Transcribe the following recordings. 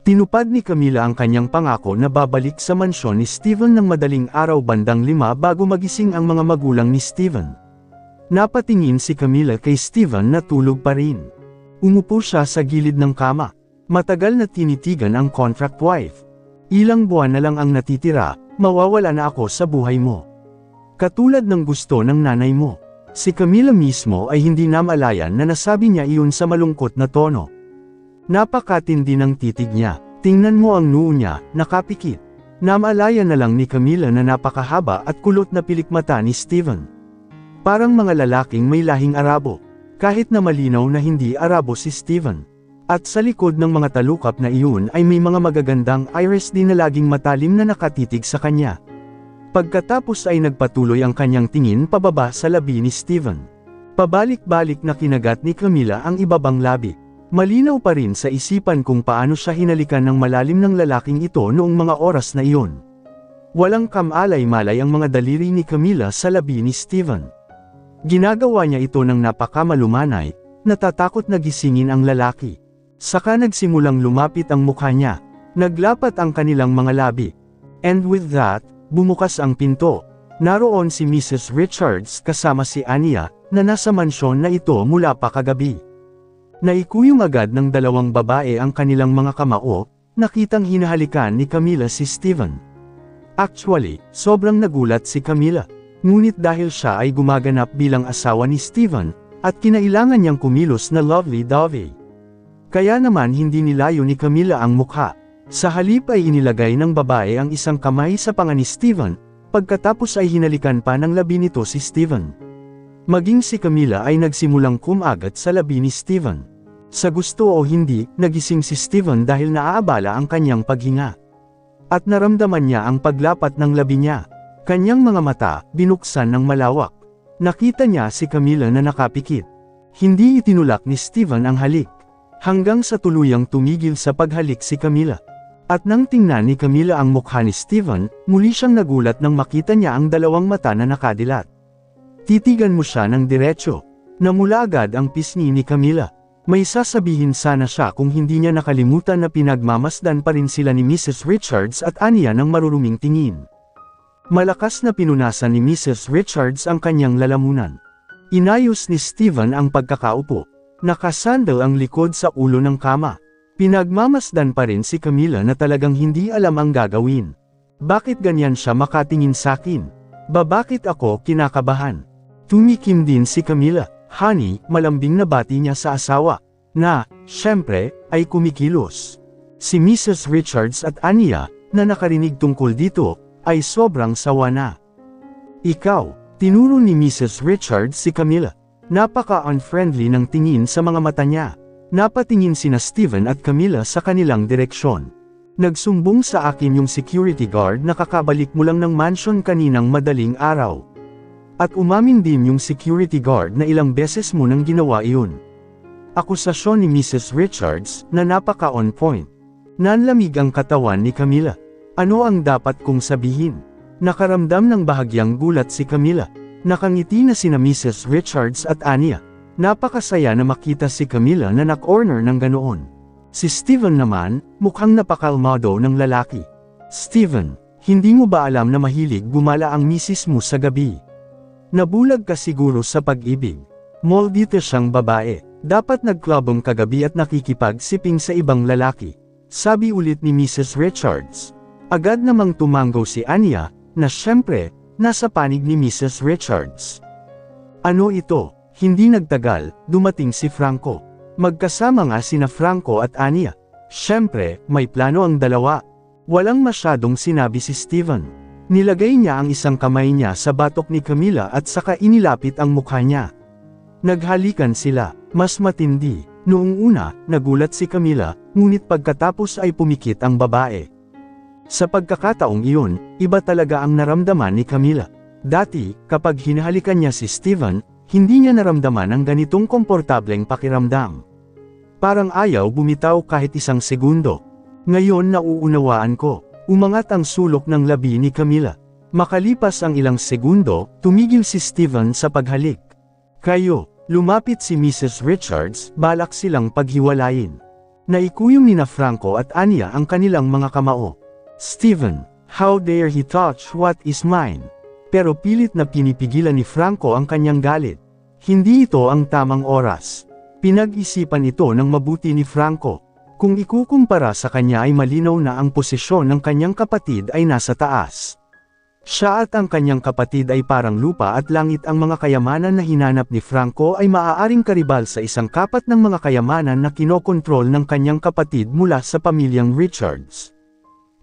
Tinupad ni Camila ang kanyang pangako na babalik sa mansyon ni Steven ng madaling araw bandang 5 bago magising ang mga magulang ni Steven. Napatingin si Camila kay Steven na tulog pa rin. Umupo siya sa gilid ng kama. Matagal na tinitigan ang contract wife. Ilang buwan na lang ang natitira, mawawala na ako sa buhay mo. Katulad ng gusto ng nanay mo. Si Camila mismo ay hindi namalayan na nasabi niya iyon sa malungkot na tono. Napakatindi ng titig niya. Tingnan mo ang noo niya, nakapikit. Namalayan na lang ni Camila na napakahaba at kulot na pilikmata ni Steven. Parang mga lalaking may lahing Arabo. Kahit na malinaw na hindi Arabo si Steven. At sa likod ng mga talukap na iyon ay may mga magagandang iris din na laging matalim na nakatitig sa kanya. Pagkatapos ay nagpatuloy ang kanyang tingin pababa sa labi ni Steven. Pabalik-balik na kinagat ni Camila ang ibabang labi. Malinaw pa rin sa isipan kung paano siya hinalikan ng malalim ng lalaking ito noong mga oras na iyon. Walang kamalay-malay ang mga daliri ni Camila sa labi ni Steven. Ginagawa niya ito ng napakamalumanay, natatakot na gisingin ang lalaki. Saka nagsimulang lumapit ang mukha niya. Naglapat ang kanilang mga labi. And with that, bumukas ang pinto. Naroon si Mrs. Richards kasama si Anya, na nasa mansyon na ito mula pa kagabi. Naikuyong agad ng dalawang babae ang kanilang mga kamao, nakitang hinahalikan ni Camila si Steven. Actually, sobrang nagulat si Camila. Ngunit dahil siya ay gumaganap bilang asawa ni Steven, at kinailangan niyang kumilos na lovey-dovey. Kaya naman hindi nilayo ni Camila ang mukha. Sa halip ay inilagay ng babae ang isang kamay sa panga ni Steven, pagkatapos ay hinalikan pa ng labi nito si Steven. Maging si Camila ay nagsimulang kumagat sa labi ni Steven. Sa gusto o hindi, nagising si Steven dahil naaabala ang kanyang paghinga. At naramdaman niya ang paglapat ng labi niya. Kanyang mga mata, binuksan ng malawak. Nakita niya si Camila na nakapikit. Hindi itinulak ni Steven ang halik. Hanggang sa tuluyang tumigil sa paghalik si Camila. At nang tingnan ni Camila ang mukha ni Steven, muli siyang nagulat nang makita niya ang dalawang mata na nakadilat. Titigan mo siya ng diretsyo. Namula agad ang pisngi ni Camila. May sasabihin sana siya kung hindi niya nakalimutan na pinagmamasdan pa rin sila ni Mrs. Richards at Anya ng maruruming tingin. Malakas na pinunasan ni Mrs. Richards ang kanyang lalamunan. Inayos ni Steven ang pagkakaupo. Nakasandal ang likod sa ulo ng kama. Pinagmamasdan pa rin si Camila na talagang hindi alam ang gagawin. Bakit ganyan siya makatingin sakin? Bakit ako kinakabahan? Tumikim din si Camila. Honey, malambing na bati niya sa asawa. Na, syempre, ay kumikilos. Si Mrs. Richards at Anya, na nakarinig tungkol dito, ay sobrang sawa na. Ikaw, tinuro ni Mrs. Richards si Camila. Napaka-unfriendly ng tingin sa mga mata niya. Napatingin sina Steven at Camila sa kanilang direksyon. Nagsumbong sa akin yung security guard na kakabalik mo lang ng mansion kaninang madaling araw. At umamin din yung security guard na ilang beses mo nang ginawa iyon. Akusasyon ni Mrs. Richards na napaka-on point. Nanlamig ang katawan ni Camila. Ano ang dapat kong sabihin? Nakaramdam ng bahagyang gulat si Camila. Nakangiti na sina Mrs. Richards at Anya. Napakasaya na makita si Camila na nak-corner ng ganoon. Si Steven naman, mukhang napakalmado ng lalaki. Steven, hindi mo ba alam na mahilig gumala ang misis mo sa gabi? Nabulag ka siguro sa pag-ibig. Moldita siyang babae. Dapat nagklabong kagabi at nakikipagsiping sa ibang lalaki. Sabi ulit ni Mrs. Richards. Agad namang tumanggo si Anya, na syempre, nasa panig ni Mrs. Richards. Ano ito? Hindi nagtagal, dumating si Franco. Magkasama nga sina Franco at Anya. Syempre, may plano ang dalawa. Walang masyadong sinabi si Steven. Nilagay niya ang isang kamay niya sa batok ni Camila at saka inilapit ang mukha niya. Naghalikan sila, mas matindi. Noong una, nagulat si Camila, ngunit pagkatapos ay pumikit ang babae. Sa pagkakataong iyon, iba talaga ang naramdaman ni Camila. Dati, kapag hinahalikan niya si Steven, hindi niya naramdaman ang ganitong komportableng pakiramdam. Parang ayaw bumitaw kahit isang segundo. Ngayon nauunawaan ko. Umangat ang sulok ng labi ni Camila. Makalipas ang ilang segundo, tumigil si Steven sa paghalik. Kayo, lumapit si Mrs. Richards, balak silang paghiwalayin. Naikuyong nina Franco at Anya ang kanilang mga kamao. Steven, how dare he touch what is mine? Pero pilit na pinipigilan ni Franco ang kanyang galit. Hindi ito ang tamang oras. Pinag-isipan ito ng mabuti ni Franco. Kung ikukumpara sa kanya ay malinaw na ang posisyon ng kanyang kapatid ay nasa taas. Siya at ang kanyang kapatid ay parang lupa at langit. Ang mga kayamanan na hinanap ni Franco ay maaaring karibal sa isang kapat ng mga kayamanan na kinokontrol ng kanyang kapatid mula sa pamilyang Richards.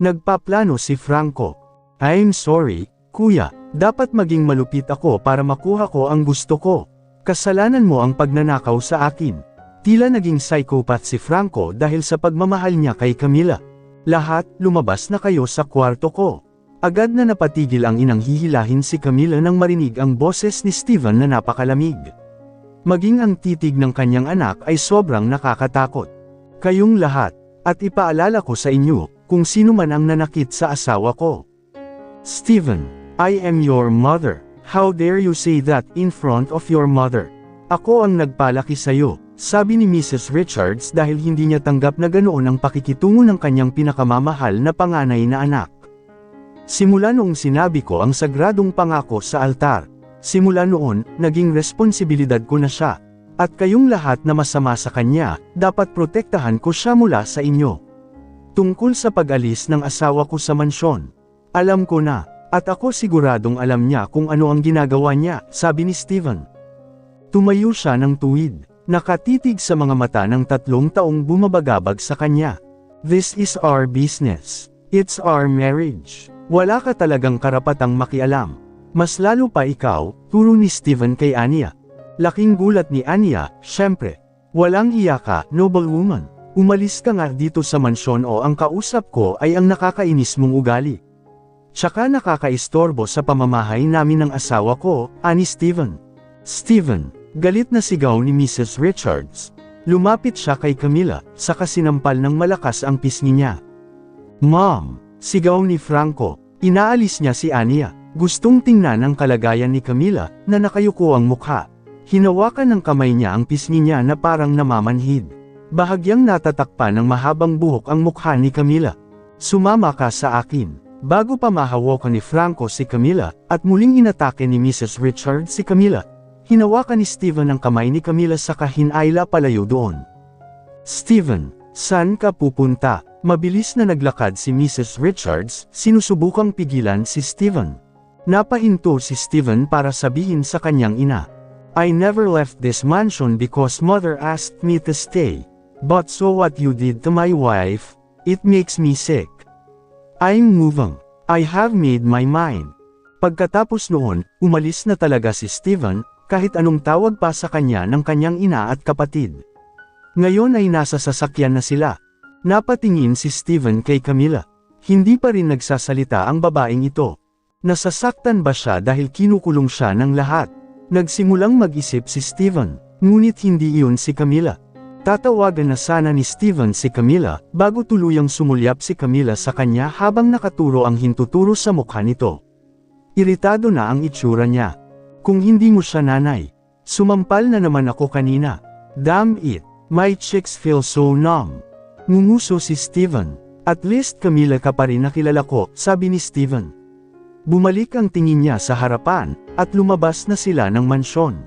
Nagpaplano si Franco. I'm sorry, kuya, dapat maging malupit ako para makuha ko ang gusto ko. Kasalanan mo ang pagnanakaw sa akin. Tila naging psychopath si Franco dahil sa pagmamahal niya kay Camila. Lahat, lumabas na kayo sa kwarto ko. Agad na napatigil ang inang hihilahin si Camila nang marinig ang boses ni Steven na napakalamig. Maging ang titig ng kanyang anak ay sobrang nakakatakot. Kayong lahat, at ipaalala ko sa inyo, kung sino man ang nanakit sa asawa ko. Steven, I am your mother. How dare you say that in front of your mother? Ako ang nagpalaki sa'yo, sabi ni Mrs. Richards dahil hindi niya tanggap na ganoon ang pakikitungo ng kanyang pinakamamahal na panganay na anak. Simula noong sinabi ko ang sagradong pangako sa altar, simula noon, naging responsibilidad ko na siya. At kayong lahat na masama sa kanya, dapat protektahan ko siya mula sa inyo. Tungkol sa pag-alis ng asawa ko sa mansyon, alam ko na, at ako siguradong alam niya kung ano ang ginagawa niya, sabi ni Steven. Tumayo siya ng tuwid, nakatitig sa mga mata ng 3 taong bumabagabag sa kanya. This is our business. It's our marriage. Wala ka talagang karapatang makialam. Mas lalo pa ikaw, turo ni Steven kay Anya. Laking gulat ni Anya, syempre. Walang iya ka, noble woman. Umalis ka nga dito sa mansyon o ang kausap ko ay ang nakakainis mong ugali. Tsaka nakakaistorbo sa pamamahay namin ng asawa ko, ani Steven. Steven, galit na sigaw ni Mrs. Richards. Lumapit siya kay Camila, saka sinampal ng malakas ang pisngi niya. Mom! Sigaw ni Franco, inaalis niya si Anya. Gustong tingnan ang kalagayan ni Camila, na nakayuko ang mukha. Hinawakan ng kamay niya ang pisngi niya na parang namamanhid. Bahagyang natatakpan ng mahabang buhok ang mukha ni Camila. Sumama ka sa akin. Bago pa mahawakan ni Franco si Camila, at muling inatake ni Mrs. Richards si Camila, hinawakan ni Steven ang kamay ni Camila saka hinayla palayo doon. Steven, saan ka pupunta? Mabilis na naglakad si Mrs. Richards, sinusubukang pigilan si Steven. Napahinto si Steven para sabihin sa kanyang ina. I never left this mansion because mother asked me to stay. But so what you did to my wife, it makes me sick. I'm moving. I have made my mind. Pagkatapos noon, umalis na talaga si Steven, kahit anong tawag pa sa kanya ng kanyang ina at kapatid. Ngayon ay nasa sasakyan na sila. Napatingin si Steven kay Camila. Hindi pa rin nagsasalita ang babaeng ito. Nasasaktan ba siya dahil kinukulong siya ng lahat? Nagsimulang mag-isip si Steven, ngunit hindi iyon si Camila. Tatawagan na sana ni Steven si Camila, bago tuluyang sumulyap si Camila sa kanya habang nakaturo ang hintuturo sa mukha nito. Iritado na ang itsura niya. Kung hindi mo siya nanay, sumampal na naman ako kanina. Damn it, my cheeks feel so numb. Ngumuso si Steven. At least Camila ka pa rin na kilala ko, sabi ni Steven. Bumalik ang tingin niya sa harapan, at lumabas na sila ng mansyon.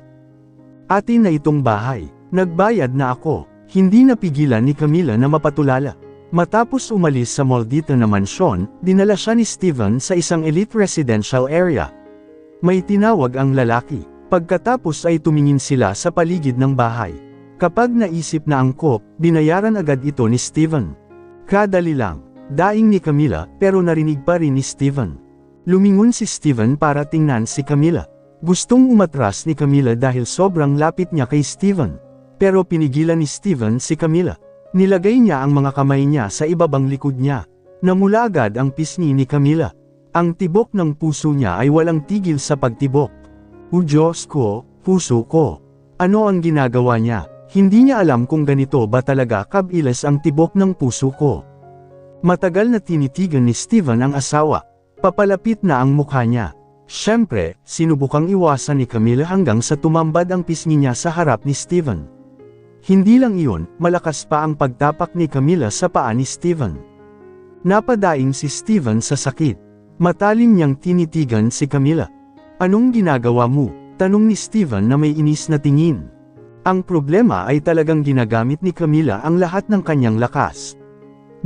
Atin na itong bahay, nagbayad na ako. Hindi napigilan ni Camila na mapatulala. Matapos umalis sa maldita na mansyon, dinala siya ni Steven sa isang elite residential area. May tinawag ang lalaki. Pagkatapos ay tumingin sila sa paligid ng bahay. Kapag naisip na angkop, binayaran agad ito ni Steven. Kadali lang, daing ni Camila, pero narinig pa rin ni Steven. Lumingon si Steven para tingnan si Camila. Gustong umatras ni Camila dahil sobrang lapit niya kay Steven. Pero pinigilan ni Steven si Camila. Nilagay niya ang mga kamay niya sa ibabang likod niya. Namula agad ang pisngi ni Camila. Ang tibok ng puso niya ay walang tigil sa pagtibok. O Diyos ko, puso ko. Ano ang ginagawa niya? Hindi niya alam kung ganito ba talaga kabilis ang tibok ng puso ko. Matagal na tinitigan ni Steven ang asawa. Papalapit na ang mukha niya. Siyempre, sinubukang iwasan ni Camila hanggang sa tumambad ang pisngi niya sa harap ni Steven. Hindi lang iyon, malakas pa ang pagtapak ni Camila sa paa ni Steven. Napadaing si Steven sa sakit. Matalim niyang tinitigan si Camila. Anong ginagawa mo? Tanong ni Steven na may inis na tingin. Ang problema ay talagang ginagamit ni Camila ang lahat ng kanyang lakas.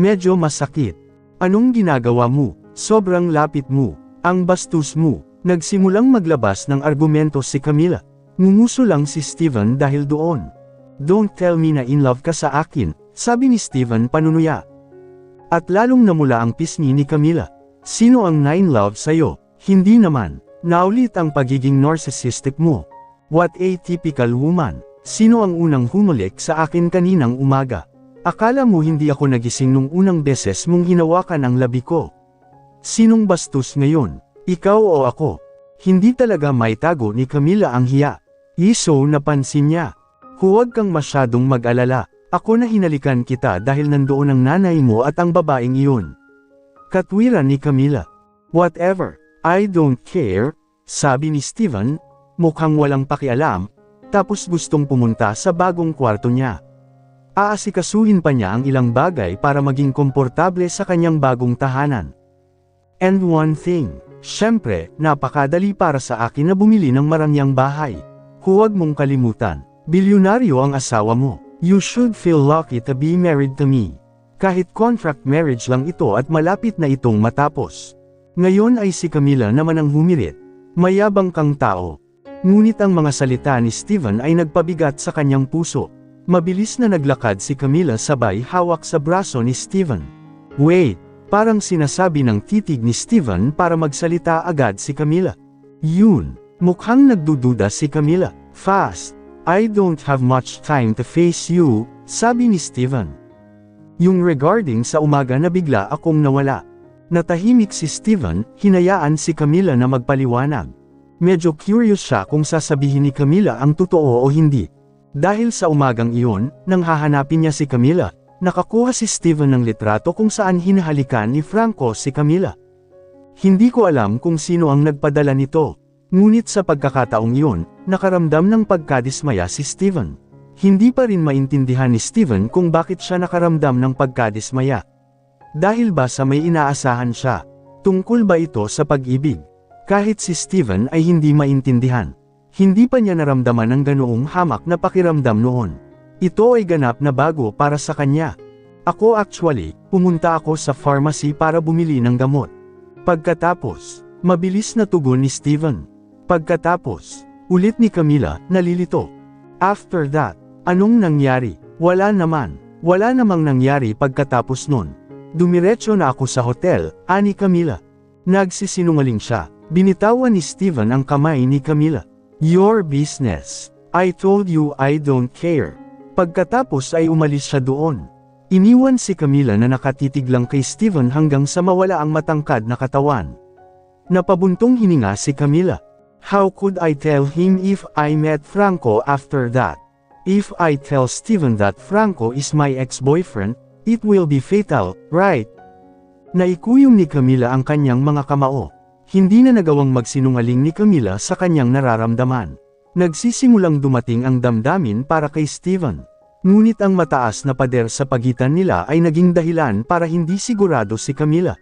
Medyo masakit. Anong ginagawa mo? Sobrang lapit mo. Ang bastos mo. Nagsimulang maglabas ng argumento si Camila. Ngumuso lang si Steven dahil doon. Don't tell me na in love ka sa akin, sabi ni Steven panunuya. At lalong namula ang pisngi ni Camila. Sino ang na-in-love sa'yo? Hindi naman. Naulit ang pagiging narcissistic mo. What a typical woman. Sino ang unang humulik sa akin kaninang umaga? Akala mo hindi ako nagising nung unang beses mong hinawakan ang labi ko? Sinong bastos ngayon? Ikaw o ako? Hindi talaga maitago ni Camila ang hiya. Iso napansin niya. Huwag kang masyadong mag-alala. Ako na hinalikan kita dahil nandoon ang nanay mo at ang babaeng iyon. Katwiran ni Camila. Whatever, I don't care, sabi ni Steven, mukhang walang pakialam, tapos gustong pumunta sa bagong kwarto niya. Aasikasuhin pa niya ang ilang bagay para maging komportable sa kanyang bagong tahanan. And one thing, syempre, napakadali para sa akin na bumili ng marangyang bahay. Huwag mong kalimutan. Bilyonaryo ang asawa mo. You should feel lucky to be married to me. Kahit contract marriage lang ito at malapit na itong matapos. Ngayon ay si Camila naman ang humirit. Mayabang kang tao. Ngunit ang mga salita ni Steven ay nagpabigat sa kanyang puso. Mabilis na naglakad si Camila sabay hawak sa braso ni Steven. Wait, parang sinasabi ng titig ni Steven para magsalita agad si Camila. Yun, mukhang nagdududa si Camila. Fast. I don't have much time to face you, sabi ni Steven. Yung regarding sa umaga na bigla akong nawala. Natahimik si Steven, hinayaan si Camila na magpaliwanag. Medyo curious siya kung sasabihin ni Camila ang totoo o hindi. Dahil sa umagang iyon, nang hahanapin niya si Camila, nakakuha si Steven ng litrato kung saan hinahalikan ni Franco si Camila. Hindi ko alam kung sino ang nagpadala nito. Ngunit sa pagkakataong iyon, nakaramdam ng pagkadismaya si Steven. Hindi pa rin maintindihan ni Steven kung bakit siya nakaramdam ng pagkadismaya. Dahil ba sa may inaasahan siya? Tungkol ba ito sa pag-ibig? Kahit si Steven ay hindi maintindihan. Hindi pa niya naramdaman ang ganoong hamak na pakiramdam noon. Ito ay ganap na bago para sa kanya. Ako actually, pumunta ako sa pharmacy para bumili ng gamot. Pagkatapos, mabilis na tugon ni Steven. Pagkatapos, ulit ni Camila, nalilito. After that, anong nangyari? Wala naman. Wala namang nangyari pagkatapos nun. Dumiretso na ako sa hotel, ani Camila. Nagsisinungaling siya. Binitawan ni Steven ang kamay ni Camila. Your business. I told you I don't care. Pagkatapos ay umalis siya doon. Iniwan si Camila na nakatitig lang kay Steven hanggang sa mawala ang matangkad na katawan. Napabuntong hininga si Camila. How could I tell him if I met Franco after that? If I tell Steven that Franco is my ex-boyfriend, it will be fatal, right? Naikuyong ni Camila ang kanyang mga kamao. Hindi na nagawang magsinungaling ni Camila sa kanyang nararamdaman. Nagsisimulang dumating ang damdamin para kay Steven. Ngunit ang mataas na pader sa pagitan nila ay naging dahilan para hindi sigurado si Camila.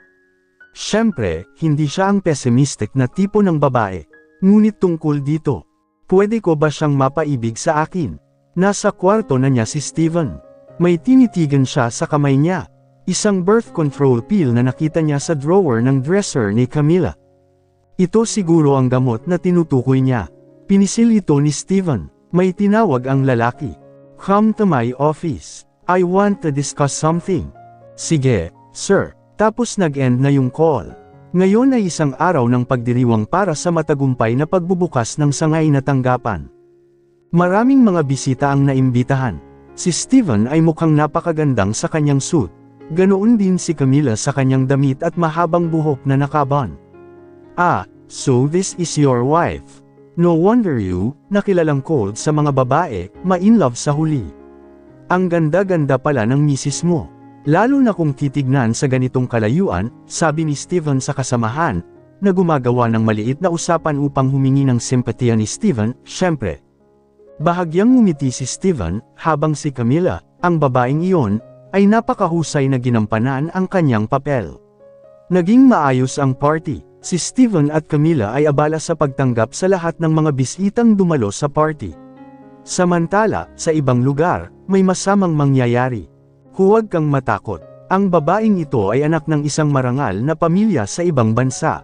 Siyempre, hindi siya ang pessimistic na tipo ng babae. Ngunit tungkol dito, pwede ko ba siyang mapaibig sa akin? Nasa kwarto na niya si Steven. May tinitigan siya sa kamay niya. Isang birth control pill na nakita niya sa drawer ng dresser ni Camila. Ito siguro ang gamot na tinutukoy niya. Pinisil ito ni Steven. May tinawag ang lalaki. Come to my office. I want to discuss something. Sige, sir. Tapos nag-end na yung call. Ngayon ay isang araw ng pagdiriwang para sa matagumpay na pagbubukas ng sangay na tanggapan. Maraming mga bisita ang naimbitahan. Si Steven ay mukhang napakagandang sa kanyang suit. Ganoon din si Camila sa kanyang damit at mahabang buhok na nakaban. Ah, so this is your wife. No wonder you, nakilalang cold sa mga babae, ma-in-love sa huli. Ang ganda-ganda pala ng misis mo. Lalo na kung titignan sa ganitong kalayuan, sabi ni Steven sa kasamahan, na gumagawa ng maliit na usapan upang humingi ng simpatiya ni Steven, syempre. Bahagyang ngumiti si Steven, habang si Camila, ang babaeng iyon, ay napakahusay na ginampanan ang kanyang papel. Naging maayos ang party. Si Steven at Camila ay abala sa pagtanggap sa lahat ng mga bisitang dumalo sa party. Samantala, sa ibang lugar, may masamang mangyayari. Huwag kang matakot. Ang babaeng ito ay anak ng isang marangal na pamilya sa ibang bansa.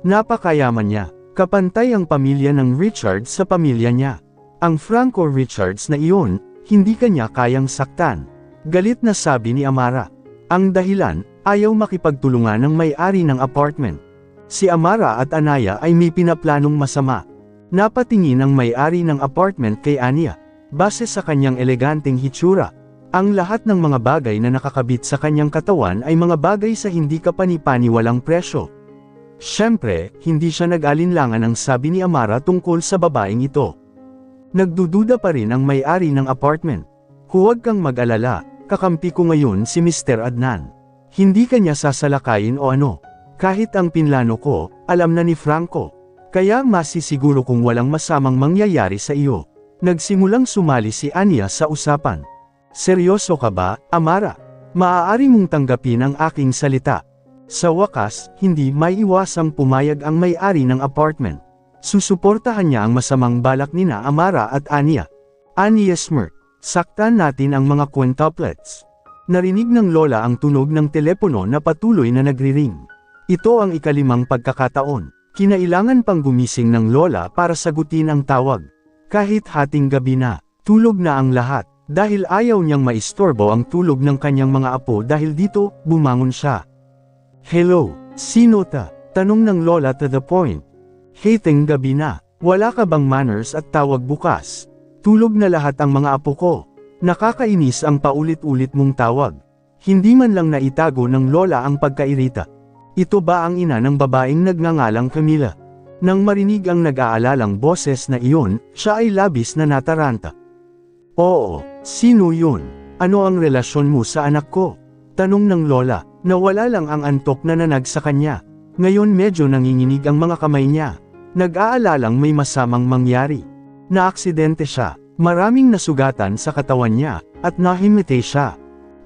Napakayaman niya. Kapantay ang pamilya ng Richards sa pamilya niya. Ang Franco Richards na iyon, hindi kanya kayang saktan. Galit na sabi ni Amara. Ang dahilan, ayaw makipagtulungan ng may-ari ng apartment. Si Amara at Anaya ay may pinaplanong masama. Napatingin ang may-ari ng apartment kay Anya. Base sa kanyang eleganteng hitsura, ang lahat ng mga bagay na nakakabit sa kanyang katawan ay mga bagay sa hindi kapani-paniwalang presyo. Siyempre, hindi siya nag-alinlangan ang sabi ni Amara tungkol sa babaeng ito. Nagdududa pa rin ang may-ari ng apartment. Huwag kang mag-alala, kakampi ko ngayon si Mr. Adnan. Hindi kanya sasalakayin o ano. Kahit ang pinlano ko, alam na ni Franco. Kaya masisiguro kung walang masamang mangyayari sa iyo. Nagsimulang sumali si Anya sa usapan. Seryoso ka ba, Amara? Maaari mong tanggapin ang aking salita. Sa wakas, hindi maiiwasang pumayag ang may-ari ng apartment. Susuportahan niya ang masamang balak nina Amara at Anya. Anya smirk. Saktan natin ang mga quintuplets. Narinig ng lola ang tunog ng telepono na patuloy na nagri-ring. Ito ang ikalimang pagkakataon. Kinailangan pang gumising ng lola para sagutin ang tawag. Kahit hating gabi na, tulog na ang lahat. Dahil ayaw niyang maistorbo ang tulog ng kanyang mga apo dahil dito, bumangon siya. Hello, sino ta? Tanong ng lola to the point. Hating gabi na, wala ka bang manners at tawag bukas? Tulog na lahat ang mga apo ko. Nakakainis ang paulit-ulit mong tawag. Hindi man lang naitago ng lola ang pagkairita. Ito ba ang ina ng babaeng nagngangalang Camila? Nang marinig ang nag-aalalang boses na iyon, siya ay labis na nataranta. Oo, sino yun? Ano ang relasyon mo sa anak ko? Tanong ng lola, nawala lang ang antok na nanag sa kanya. Ngayon medyo nanginginig ang mga kamay niya. Nag-aalalang may masamang mangyari. Naaksidente siya, maraming nasugatan sa katawan niya, at nahimite siya.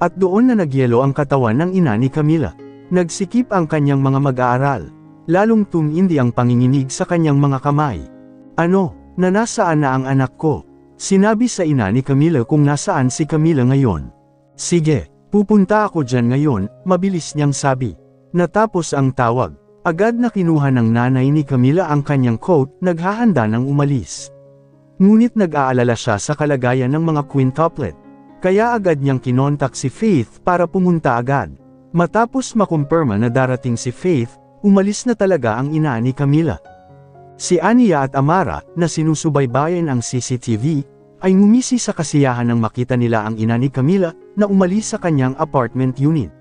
At doon na nagyelo ang katawan ng ina ni Camila. Nagsikip ang kanyang mga mag-aaral. Lalong tumindi ang panginginig sa kanyang mga kamay. Ano, na nasaan na ang anak ko? Sinabi sa ina ni Camila kung nasaan si Camila ngayon. Sige, pupunta ako dyan ngayon, mabilis niyang sabi. Natapos ang tawag. Agad na kinuha ng nanay ni Camila ang kanyang coat, naghahanda ng umalis. Ngunit nag-aalala siya sa kalagayan ng mga quintuplet. Kaya agad niyang kinontak si Faith para pumunta agad. Matapos makumpirma na darating si Faith, umalis na talaga ang ina ni Camila. Si Anya at Amara, na sinusubaybayan ang CCTV, ay ngumisi sa kasiyahan nang makita nila ang ina ni Camila na umalis sa kanyang apartment unit.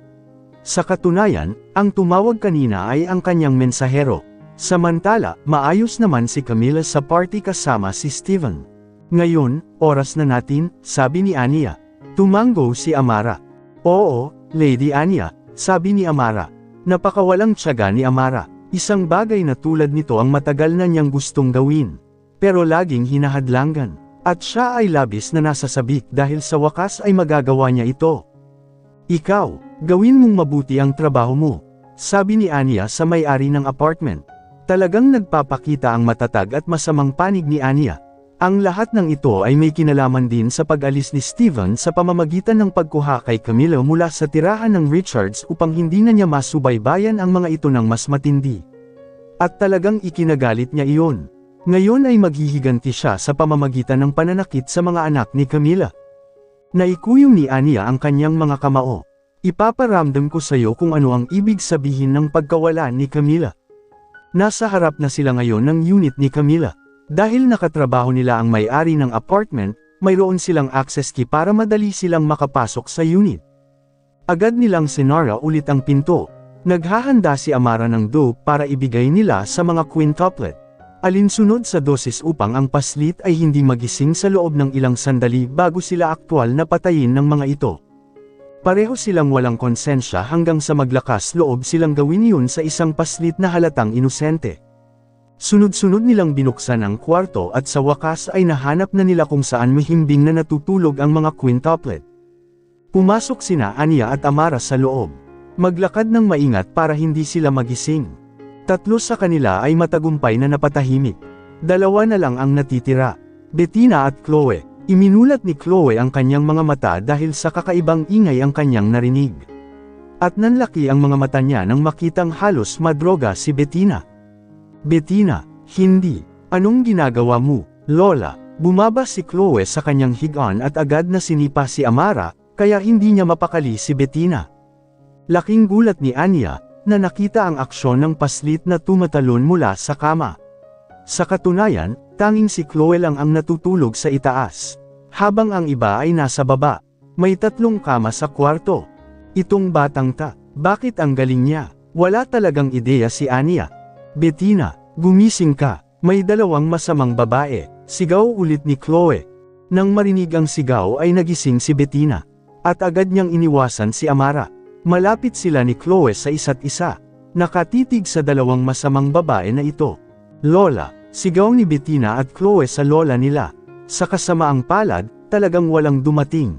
Sa katunayan, ang tumawag kanina ay ang kanyang mensahero. Samantala, maayos naman si Camila sa party kasama si Steven. Ngayon, oras na natin, sabi ni Anya. Tumango si Amara. Oo, Lady Anya, sabi ni Amara. Napakawalang tiyaga ni Amara. Isang bagay na tulad nito ang matagal na niyang gustong gawin. Pero laging hinahadlangan. At siya ay labis na nasasabik dahil sa wakas ay magagawa niya ito. Ikaw, gawin mong mabuti ang trabaho mo, sabi ni Anya sa may-ari ng apartment. Talagang nagpapakita ang matatag at masamang panig ni Anya. Ang lahat ng ito ay may kinalaman din sa pag-alis ni Steven sa pamamagitan ng pagkuha kay Camila mula sa tirahan ng Richards upang hindi na niya masubaybayan ang mga ito ng mas matindi. At talagang ikinagalit niya iyon. Ngayon ay maghihiganti siya sa pamamagitan ng pananakit sa mga anak ni Camila. Naikuyong ni Anya ang kanyang mga kamao. Ipaparamdam ko sa iyo kung ano ang ibig sabihin ng pagkawala ni Camila. Nasa harap na sila ngayon ng unit ni Camila. Dahil nakatrabaho nila ang may-ari ng apartment, mayroon silang access key para madali silang makapasok sa unit. Agad nilang sinara ulit ang pinto. Naghahanda si Amara ng dope para ibigay nila sa mga quintuplet. Alinsunod sa dosis upang ang paslit ay hindi magising sa loob ng ilang sandali bago sila aktwal na patayin ng mga ito. Pareho silang walang konsensya hanggang sa maglakas loob silang gawin yun sa isang paslit na halatang inosente. Sunod-sunod nilang binuksan ang kwarto at sa wakas ay nahanap na nila kung saan mahimbing na natutulog ang mga quintuplet. Pumasok sina Anya at Amara sa loob. Maglakad ng maingat para hindi sila magising. 3 sa kanila ay matagumpay na napatahimik. 2 na lang ang natitira. Bettina at Chloe. Iminulat ni Chloe ang kanyang mga mata dahil sa kakaibang ingay ang kanyang narinig. At nanlaki ang mga mata niya nang makitang halos madroga si Bettina. Bettina, hindi. Anong ginagawa mo, Lola? Bumaba si Chloe sa kanyang higaan at agad na sinipa si Amara, kaya hindi niya mapakali si Bettina. Laking gulat ni Anya, na nakita ang aksyon ng paslit na tumatalon mula sa kama. Sa katunayan, tanging si Chloe lang ang natutulog sa itaas, habang ang iba ay nasa baba. May 3 kama sa kwarto. Itong batang bakit ang galing niya? Wala talagang ideya si Anya. Bettina, gumising ka, may 2 masamang babae, sigaw ulit ni Chloe. Nang marinig ang sigaw ay nagising si Bettina, at agad niyang iniwasan si Amara. Malapit sila ni Chloe sa isa't isa, nakatitig sa 2 masamang babae na ito. Lola, sigaw ni Bettina at Chloe sa lola nila. Sa kasamaang palad, talagang walang dumating.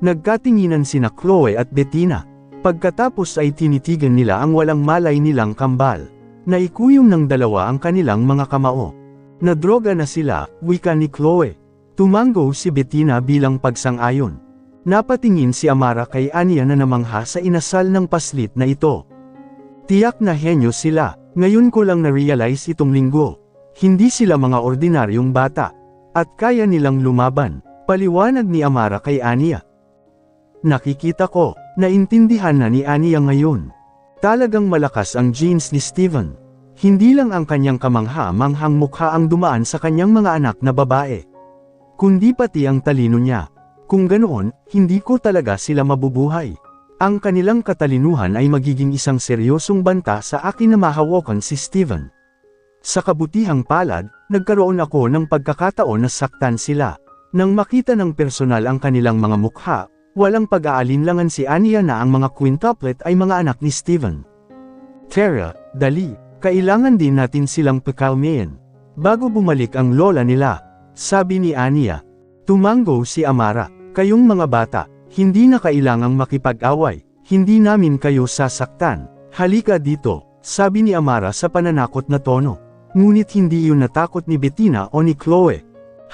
Nagkatinginan sina Chloe at Bettina. Pagkatapos ay tinitigan nila ang walang malay nilang kambal. Naikuyom ng 2 ang kanilang mga kamao. Nadroga na sila, wika ni Chloe. Tumango si Bettina bilang pagsang-ayon. Napatingin si Amara kay Anya na namangha sa inasal ng paslit na ito. Tiyak na henyo sila. Ngayon ko lang na-realize itong linggo. Hindi sila mga ordinaryong bata. At kaya nilang lumaban, paliwanag ni Amara kay Anya. Nakikita ko, naintindihan na ni Anya ngayon. Talagang malakas ang genes ni Steven. Hindi lang ang kanyang kamangha-manghang mukha ang dumaan sa kanyang mga anak na babae, kundi pati ang talino niya. Kung ganoon, hindi ko talaga sila mabubuhay. Ang kanilang katalinuhan ay magiging isang seryosong banta sa akin na mahawakan si Steven. Sa kabutihang palad, nagkaroon ako ng pagkakataon na saktan sila. Nang makita ng personal ang kanilang mga mukha, walang pag-aalinlangan si Anya na ang mga quintuplet ay mga anak ni Steven. Tara, dali, kailangan din natin silang pakalmayan. Bago bumalik ang lola nila, sabi ni Anya. Tumango si Amara, kayong mga bata, hindi na kailangang makipag-away, hindi namin kayo sasaktan. Halika dito, sabi ni Amara sa pananakot na tono. Ngunit hindi yun natakot ni Bettina o ni Chloe.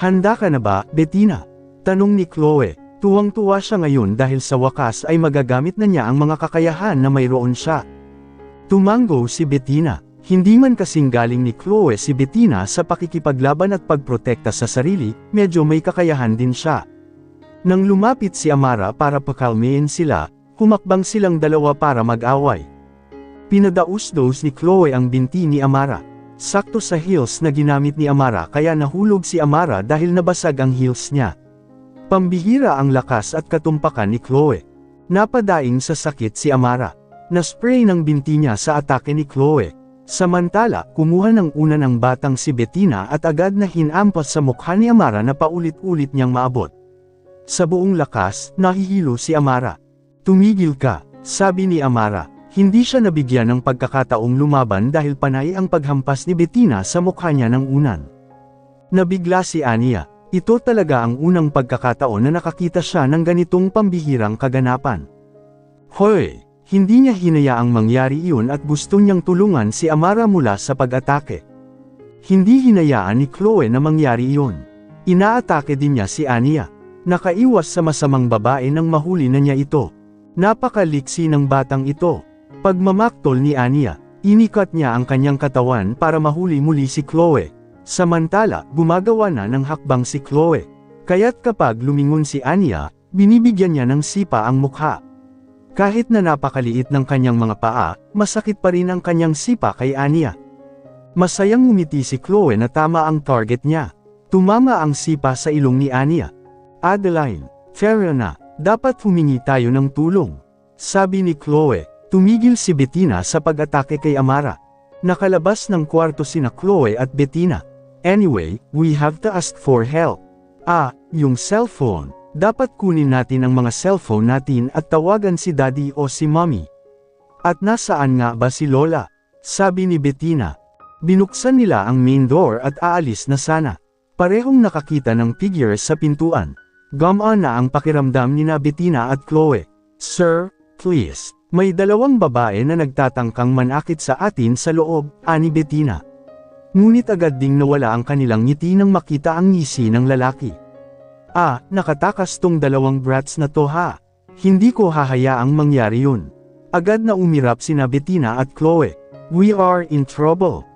Handa ka na ba, Bettina? Tanong ni Chloe. Tuwang-tuwa siya ngayon dahil sa wakas ay magagamit na niya ang mga kakayahan na mayroon siya. Tumango si Bettina. Hindi man kasing galing ni Chloe si Bettina sa pakikipaglaban at pagprotekta sa sarili, medyo may kakayahan din siya. Nang lumapit si Amara para pakalmayin sila, humakbang silang 2 para mag-away. Pinadaus-dos ni Chloe ang binti ni Amara. Sakto sa heels na ginamit ni Amara kaya nahulog si Amara dahil nabasag ang heels niya. Pambihira ang lakas at katumpakan ni Chloe. Napadaing sa sakit si Amara. Naspray ng binti niya sa atake ni Chloe. Samantala, kumuha ng una ng batang si Bettina at agad na hinampas sa mukha ni Amara na paulit-ulit niyang maabot. Sa buong lakas, nahihilo si Amara. Tumigil ka, sabi ni Amara. Hindi siya nabigyan ng pagkakataong lumaban dahil panay ang paghampas ni Bettina sa mukha niya ng unan. Nabigla si Anya. Ito talaga ang unang pagkakataon na nakakita siya ng ganitong pambihirang kaganapan. Hoy! Hindi niya hinayaang mangyari iyon at gusto niyang tulungan si Amara mula sa pag-atake. Hindi hinayaan ni Chloe na mangyari iyon. Inaatake din niya si Anya. Nakaiwas sa masamang babae nang mahuli na niya ito. Napakaliksi ng batang ito. Pagmamaktol ni Anya, inikat niya ang kanyang katawan para mahuli muli si Chloe. Samantala, gumagawa na ng hakbang si Chloe. Kaya't kapag lumingon si Anya, binibigyan niya ng sipa ang mukha. Kahit na napakaliit ng kanyang mga paa, masakit pa rin ang kanyang sipa kay Anya. Masayang ngumiti si Chloe na tama ang target niya. Tumama ang sipa sa ilong ni Anya. Adeline, fair na, dapat humingi tayo ng tulong. Sabi ni Chloe. Tumigil si Bettina sa pag-atake kay Amara. Nakalabas ng kwarto sina Chloe at Bettina. Anyway, we have to ask for help. Yung cellphone. Dapat kunin natin ang mga cellphone natin at tawagan si Daddy o si Mommy. At nasaan nga ba si Lola? Sabi ni Bettina. Binuksan nila ang main door at aalis na sana. Parehong nakakita ng figures sa pintuan. Gumaan na ang pakiramdam ni Bettina at Chloe. Sir, please. May dalawang babae na nagtatangkang manakit sa atin sa loob, ani Bettina. Ngunit agad ding nawala ang kanilang ngiti nang makita ang ngisi ng lalaki. Nakatakas tong dalawang brats na to ha. Hindi ko hahayaang mangyari yun. Agad na umirap sina Bettina at Chloe. We are in trouble.